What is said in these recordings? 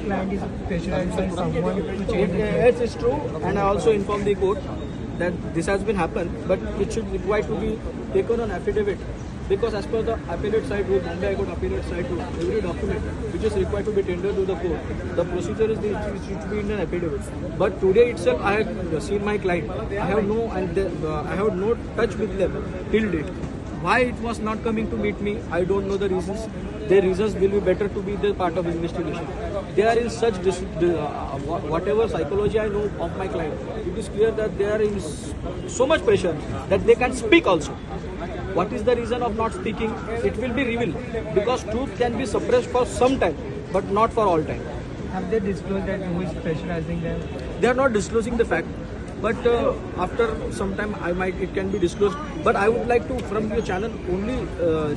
client is pressurizing someone to change the case. It's true, and I also informed the court that this has been happened, but it should require to be taken on affidavit. Because as per the appellate side rule, Bombay High Court appellate side rule, every document which is required to be tendered to the court, the procedure is it should be in an affidavit. But today itself, I have seen my client. I have no touch with them till date. Why it was not coming to meet me, I don't know the reasons. Their reasons will be better to be the part of investigation. They are in such whatever psychology I know of my client, it is clear that they are in so much pressure that they can speak also. What is the reason of not speaking? It will be revealed, because truth can be suppressed for some time, but not for all time. Have they disclosed that who is pressurizing them? They are not disclosing the fact, but after some time it can be disclosed. But I would like to, from your channel, only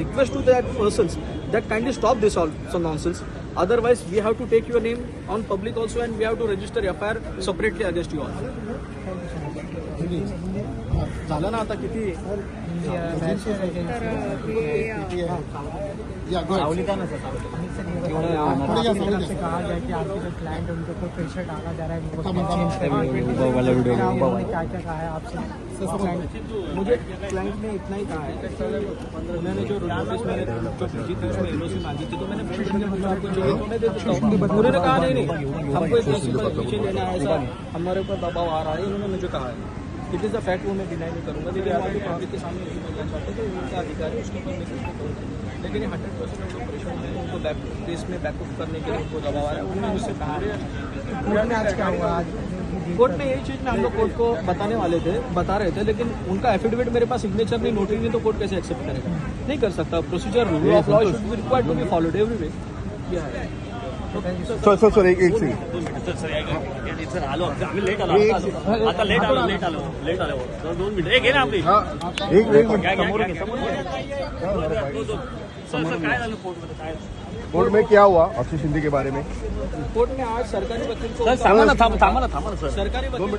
request to that persons that kindly stop this all some nonsense. Otherwise, we have to take your name on public also, and we have to register FIR separately against you all. झालं ना आता किती कहा जाए कि आपके जो client है उनके ऊपर प्रेशर डाला जा रहा है, क्या क्या कहा है आपसे? मुझे क्लाइंट ने इतना ही कहा है कि उन्होंने जो नोटिस मैंने जो भेजी थी उसमें एनओसी मांगी थी, तो मैंने आपको चाहिए तो मैं दे देता हूँ। उन्होंने कहा नहीं हमको एक पीछे लेना है, ऐसा हमारे ऊपर दबाव आ रहा है, उन्होंने मुझे कहा है। इट इज़ द फैक्ट, वो मैं डिनाई नहीं करूँगा, लेकिन आप पब्लिक के सामने नहीं बोलना चाहते तो उनका अधिकार है, उसके ऊपर मैं कुछ नहीं करूँगा। लेकिन 100% उनको परेशान है, उनको केस में बैकअप करने के लिए उनको दबाव आ रहा है। उन्होंने मुझसे कहा आज क्या हुआ, आज कोर्ट में यही चीज़ में हम लोग कोर्ट को बता रहे थे, लेकिन उनका एफिडेविट मेरे पास सिग्नेचर नहीं, नोटरी नहीं, तो कोर्ट कैसे एक्सेप्ट करेगा? नहीं कर सकता। Procedure rule of law should be required to be followed every way. Sir एक सेकंड सर आलो आम्ही लेट आलो आता लेट आलो 2 मिनिट एक आहे ना आपली एक मिनिट सर काय झालं कोर्टमध्ये काय कोर्ट में क्या हुआ अक्षय शिंदे के बारे में? कोर्ट में आज सरकारी वकील को सर थांबा ना सर सरकारी वकील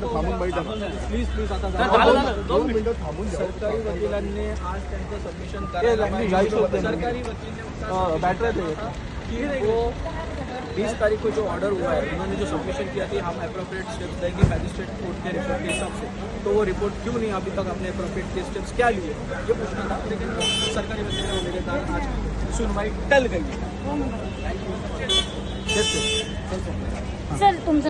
प्लीज आता 2 मिनिटं थांबून सरकारी वकिलांनी आज त्यांचं सबमिशन करायला सरकारी वकील बैठ रहे थे कि वो 20 तारीख को जो ऑर्डर हुआ है, उन्होंने जो सबमिशन किया थी, हम अप्रोप्रिएट स्टेप्स लेंगे मैजिस्ट्रेट कोर्ट के रिपोर्ट के हिसाब से। तो वो रिपोर्ट क्यों नहीं अभी तक अपने अप्रोप्रिएट के स्टेप्स क्या लिए, ये पूछना था। लेकिन सरकारी वकील ने मेरे कारण आज सुनवाई टल गई। सर तुमचं